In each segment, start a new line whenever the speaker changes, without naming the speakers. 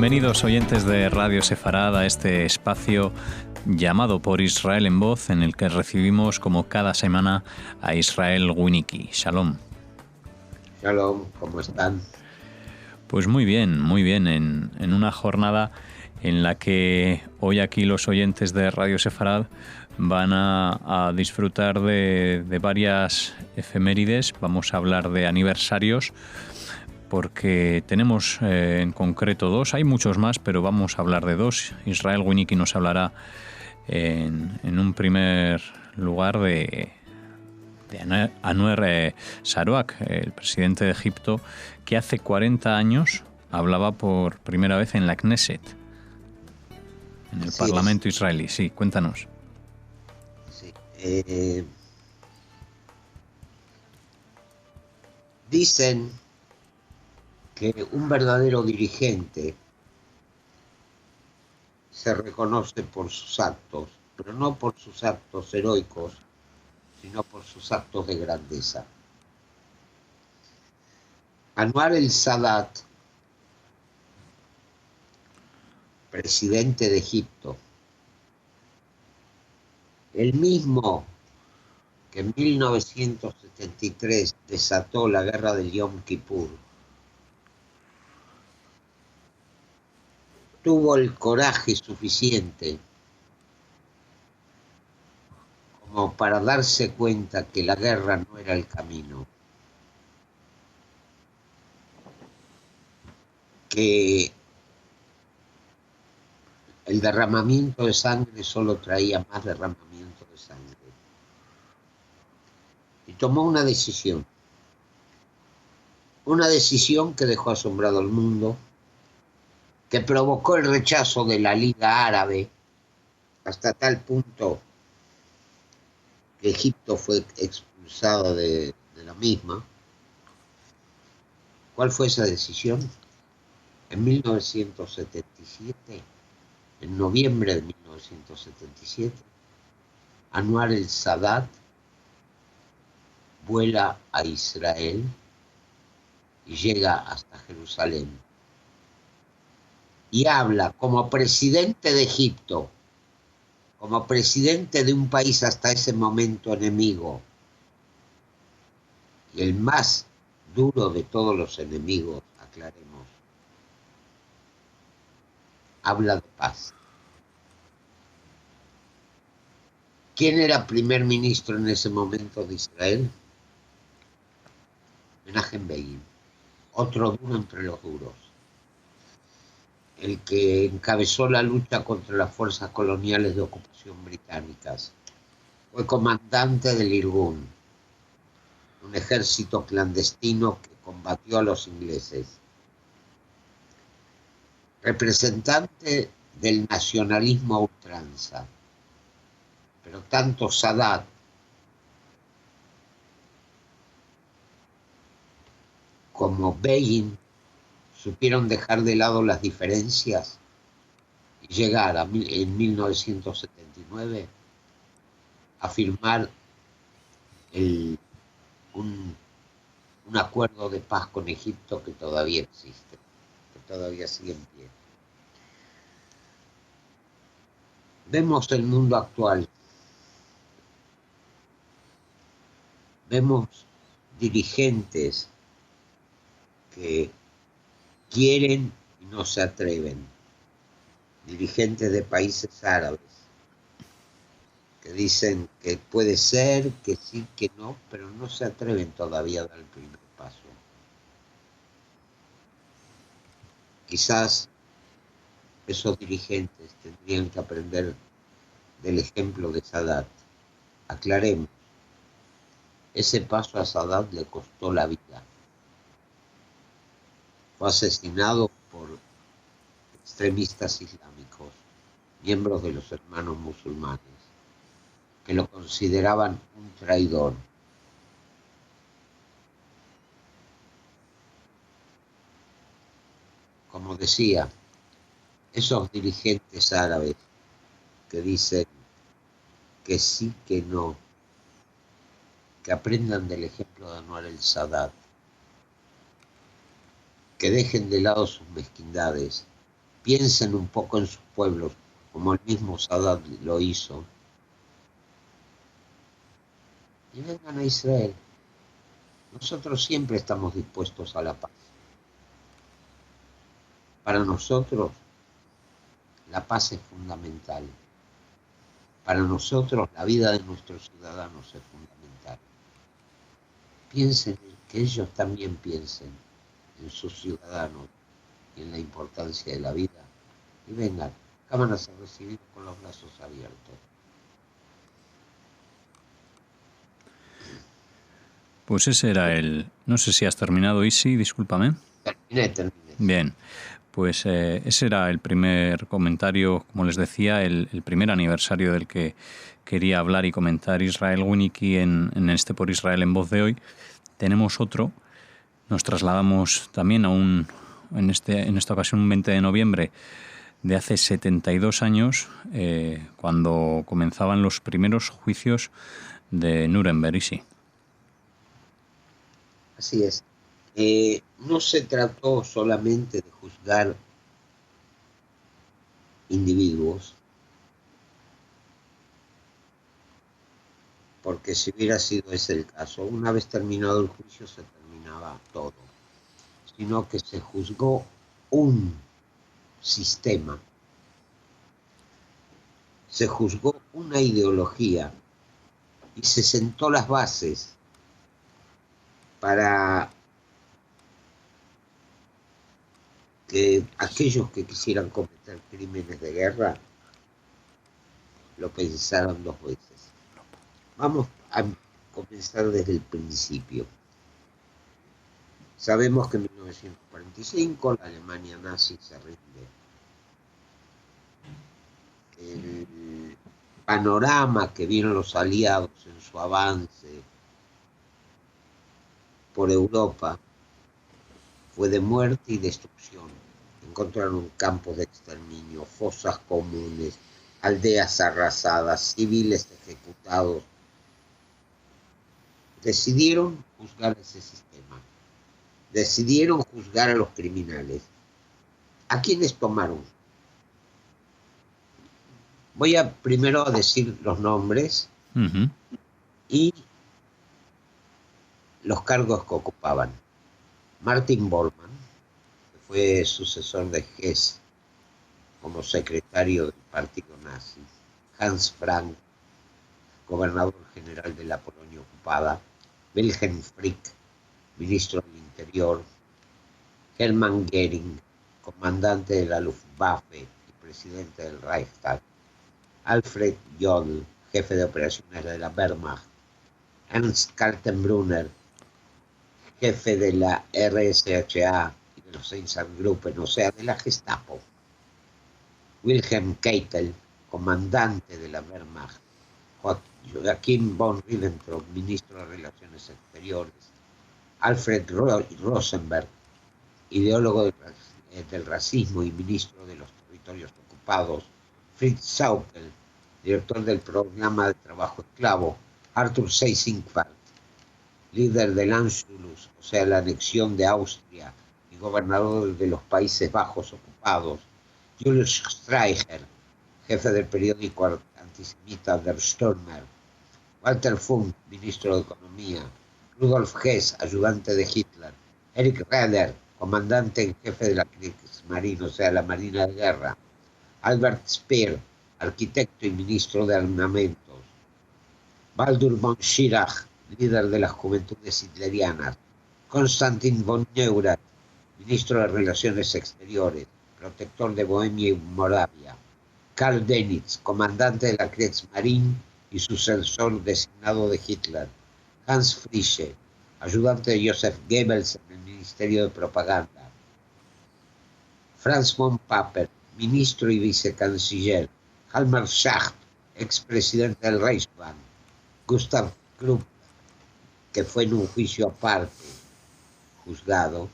Bienvenidos oyentes de Radio Sefarad a este espacio llamado por Israel en Voz, en el que recibimos como cada semana a Israel Winicky. Shalom.
Shalom, ¿cómo están?
Pues muy bien, en una jornada en la que hoy aquí los oyentes de Radio Sefarad van a disfrutar de varias efemérides. Vamos a hablar de aniversarios, porque tenemos en concreto dos. Hay muchos más, pero vamos a hablar de dos. Israel Winicky nos hablará en un primer lugar de Anwar Sarawak, el presidente de Egipto, que hace 40 años hablaba por primera vez en la Knesset, en el Parlamento israelí. Sí, cuéntanos.
Sí. Dicen que un verdadero dirigente se reconoce por sus actos, pero no por sus actos heroicos, sino por sus actos de grandeza. Anwar el-Sadat, presidente de Egipto, el mismo que en 1973 desató la guerra del Yom Kippur, tuvo el coraje suficiente como para darse cuenta que la guerra no era el camino, que el derramamiento de sangre solo traía más derramamiento de sangre. Y tomó una decisión que dejó asombrado al mundo, que provocó el rechazo de la Liga Árabe hasta tal punto que Egipto fue expulsado de la misma. ¿Cuál fue esa decisión? En 1977, en noviembre de 1977, Anwar el-Sadat vuela a Israel y llega hasta Jerusalén y habla como presidente de Egipto, como presidente de un país hasta ese momento enemigo, y el más duro de todos los enemigos, aclaremos, habla de paz. ¿Quién era primer ministro en ese momento de Israel? Menachem Begin, otro duro entre los duros, el que encabezó la lucha contra las fuerzas coloniales de ocupación británicas. Fue comandante del Irgun, un ejército clandestino que combatió a los ingleses. Representante del nacionalismo a ultranza. Pero tanto Sadat como Begin supieron dejar de lado las diferencias y llegar en 1979 a firmar un acuerdo de paz con Egipto que todavía existe, que todavía sigue en pie. Vemos el mundo actual, vemos dirigentes que quieren y no se atreven, dirigentes de países árabes que dicen que puede ser, que sí, que no, pero no se atreven todavía a dar el primer paso. Quizás esos dirigentes tendrían que aprender del ejemplo de Sadat. Aclaremos, ese paso a Sadat le costó la vida. Fue asesinado por extremistas islámicos, miembros de los hermanos musulmanes, que lo consideraban un traidor. Como decía, esos dirigentes árabes que dicen que sí, que no, que aprendan del ejemplo de Anwar el-Sadat, que dejen de lado sus mezquindades piensen un poco en sus pueblos, como el mismo Sadat lo hizo, y vengan a Israel. Nosotros siempre estamos dispuestos a la paz. Para nosotros, la paz es fundamental. Para nosotros, la vida de nuestros ciudadanos es fundamental. Piensen, que ellos también piensen en sus ciudadanos y en la importancia de la vida. Y vengan, acá van a ser recibidos con los brazos abiertos.
Pues ese era No sé si has terminado, Isi, discúlpame.
Terminé.
Bien, pues ese era el primer comentario, como les decía, el primer aniversario del que quería hablar y comentar Israel Winicky en este Por Israel en Voz de hoy. Tenemos otro, nos trasladamos también en esta ocasión un 20 de noviembre de hace 72 años, cuando comenzaban los primeros juicios de Nuremberg, Isi.
Así es. No se trató solamente de juzgar individuos, porque si hubiera sido ese el caso, una vez terminado el juicio se terminaba todo, sino que se juzgó un sistema, se juzgó una ideología y se sentó las bases para que aquellos que quisieran cometer crímenes de guerra lo pensaran dos veces. Vamos a comenzar desde el principio. Sabemos que en 1945 la Alemania nazi se rinde. El panorama que vieron los aliados en su avance por Europa fue de muerte y destrucción. Encontraron campos de exterminio, fosas comunes, aldeas arrasadas, civiles ejecutados. Decidieron juzgar ese sistema. Decidieron juzgar a los criminales. ¿A quiénes tomaron? Voy a primero decir los nombres y los cargos que ocupaban. Martin Bormann, que fue sucesor de Hess como secretario del partido nazi. Hans Frank, gobernador general de la Polonia ocupada. Wilhelm Frick, ministro del Interior. Hermann Göring, comandante de la Luftwaffe y presidente del Reichstag. Alfred Jodl, jefe de operaciones de la Wehrmacht. Ernst Kaltenbrunner, jefe de la RSHA y de los Einsatzgruppen, o sea, de la Gestapo. Wilhelm Keitel, comandante de la Wehrmacht. Joachim von Ribbentrop, ministro de Relaciones Exteriores. Alfred Rosenberg, ideólogo del racismo y ministro de los territorios ocupados. Fritz Sauckel, director del programa de trabajo esclavo. Arthur Seyss-Inquart, líder del Anschluss, o sea, la anexión de Austria, y gobernador de los Países Bajos ocupados. Julius Streicher, jefe del periódico antisemita Der Stürmer. Walter Funk, ministro de Economía. Rudolf Hess, ayudante de Hitler. Erich Raeder, comandante en jefe de la Kriegsmarine, o sea, la Marina de Guerra. Albert Speer, arquitecto y ministro de Armamentos. Baldur von Schirach, líder de las juventudes hitlerianas. Konstantin von Neurath, ministro de Relaciones Exteriores, protector de Bohemia y Moravia. Karl Dönitz, comandante de la Kriegsmarine y sucesor designado de Hitler. Hans Friese, ayudante de Joseph Goebbels en el Ministerio de Propaganda. Franz von Papen, ministro y vicecanciller. Halmer Schacht, expresidente del Reichsbank. Gustav Krupp, que fue en un juicio aparte juzgado,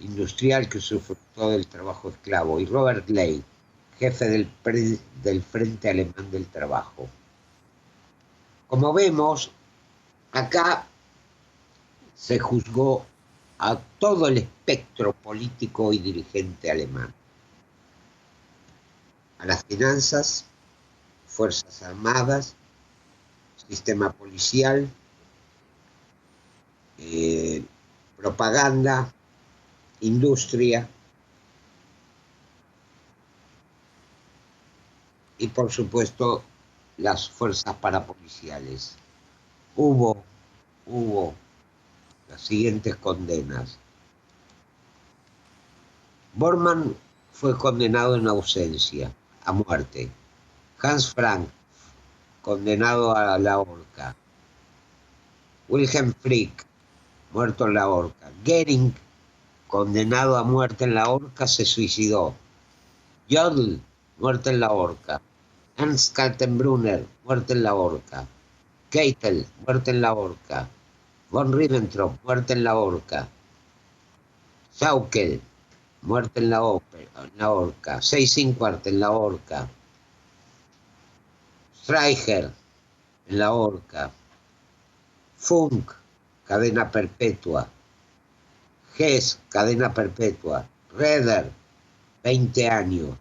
industrial que usufructó del trabajo esclavo. Y Robert Ley, jefe del Frente Alemán del Trabajo. Como vemos, acá se juzgó a todo el espectro político y dirigente alemán. a las finanzas, fuerzas armadas, sistema policial, propaganda, industria y por supuesto las fuerzas parapoliciales. Hubo las siguientes condenas. Bormann fue condenado en ausencia, a muerte. Hans Frank, condenado a la horca. Wilhelm Frick, muerto en la horca. Goering, condenado a muerte en la horca, se suicidó. Jodl, muerte en la horca. Ernst Kaltenbrunner, muerte en la horca. Keitel, muerte en la horca. Von Ribbentrop, muerte en la horca. Schaukel, muerte en la horca. Seyss-Inquart en la horca. Streicher en la horca. Funk, cadena perpetua. Hess, cadena perpetua. Raeder, 20 años.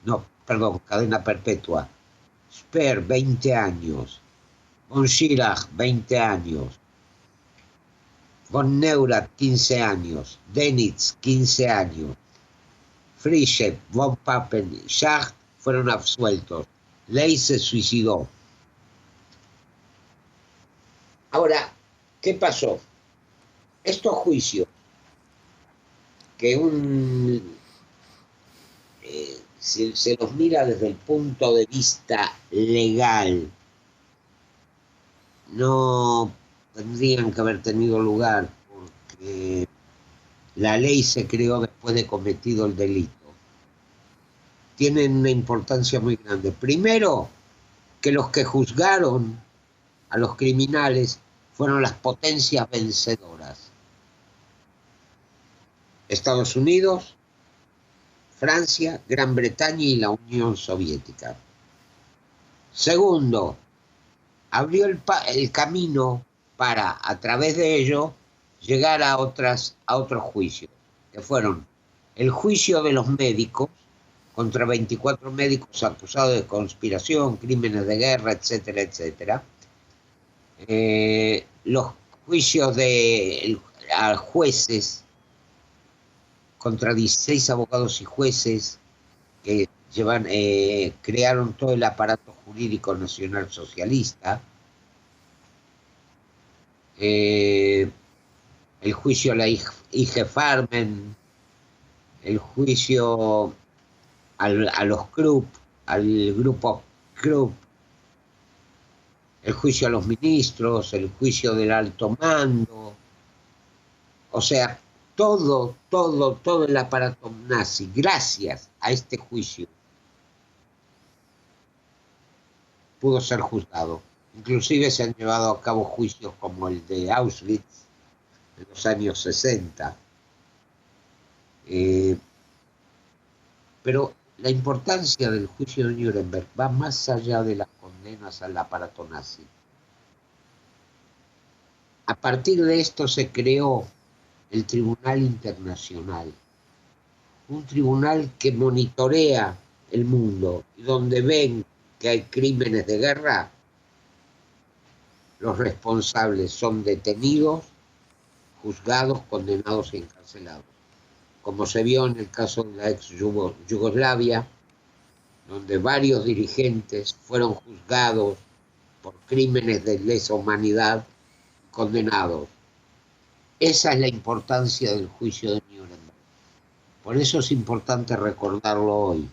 No, perdón, cadena perpetua. Speer, 20 años. Von Schirach, 20 años. Von Neurath, 15 años. Dönitz, 15 años. Frischet, von Papen y Schacht fueron absueltos. Ley se suicidó. Ahora, ¿qué pasó? Estos juicios, que si se los mira desde el punto de vista legal, no tendrían que haber tenido lugar porque la ley se creó después de cometido el delito. Tienen una importancia muy grande. Primero, que los que juzgaron a los criminales fueron las potencias vencedoras. Estados Unidos, Francia, Gran Bretaña y la Unión Soviética. Segundo, abrió el camino para, a través de ello, llegar a otros juicios, que fueron el juicio de los médicos, contra 24 médicos acusados de conspiración, crímenes de guerra, etcétera, etcétera. Los juicios a jueces, contra 16 abogados y jueces que crearon todo el aparato jurídico nacional socialista. El juicio a la IG Farben, el juicio a los Krupp, al grupo Krupp, el juicio a los ministros, el juicio del alto mando, o sea, todo el aparato nazi, gracias a este juicio, pudo ser juzgado. Inclusive se han llevado a cabo juicios como el de Auschwitz en los años 60. Pero la importancia del juicio de Nuremberg va más allá de las condenas al aparato nazi. A partir de esto se creó el Tribunal Internacional, un tribunal que monitorea el mundo y donde ven que hay crímenes de guerra, los responsables son detenidos, juzgados, condenados y encarcelados. Como se vio en el caso de la ex Yugoslavia, donde varios dirigentes fueron juzgados por crímenes de lesa humanidad, condenados. Esa es la importancia del juicio de Nuremberg. Por eso es importante recordarlo hoy.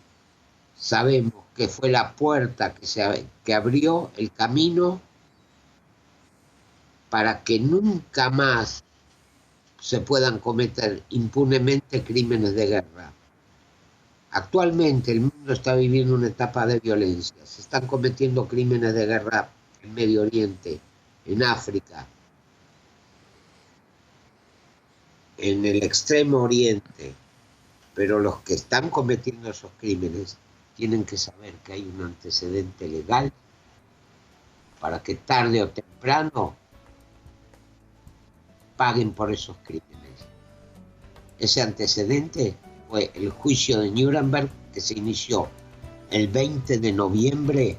Sabemos que fue la puerta que abrió el camino para que nunca más se puedan cometer impunemente crímenes de guerra. Actualmente el mundo está viviendo una etapa de violencia. Se están cometiendo crímenes de guerra en Medio Oriente, en África, en el Extremo Oriente. Pero los que están cometiendo esos crímenes tienen que saber que hay un antecedente legal para que tarde o temprano paguen por esos crímenes. Ese antecedente fue el juicio de Nuremberg, que se inició el 20 de noviembre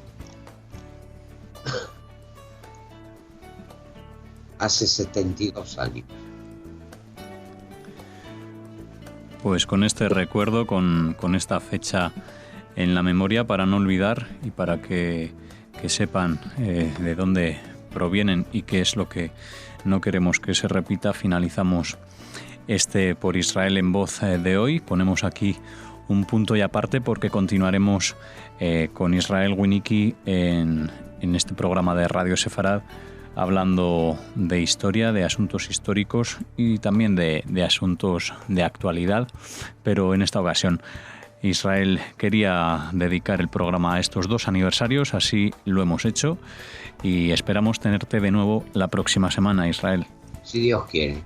hace 72 años.
Pues con este recuerdo, con esta fecha en la memoria para no olvidar y para que sepan de dónde provienen y qué es lo que no queremos que se repita, finalizamos este Por Israel en Voz de hoy. Ponemos aquí un punto y aparte porque continuaremos con Israel Winicky en este programa de Radio Sefarad, hablando de historia, de asuntos históricos y también de asuntos de actualidad. Pero en esta ocasión Israel quería dedicar el programa a estos 2 aniversarios, así lo hemos hecho y esperamos tenerte de nuevo la próxima semana, Israel.
Si Dios quiere.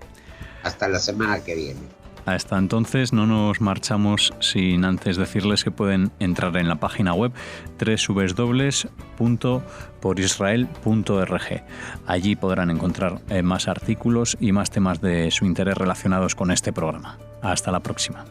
Hasta la semana que viene.
Hasta entonces no nos marchamos sin antes decirles que pueden entrar en la página web www.porisrael.org. Allí podrán encontrar más artículos y más temas de su interés relacionados con este programa. Hasta la próxima.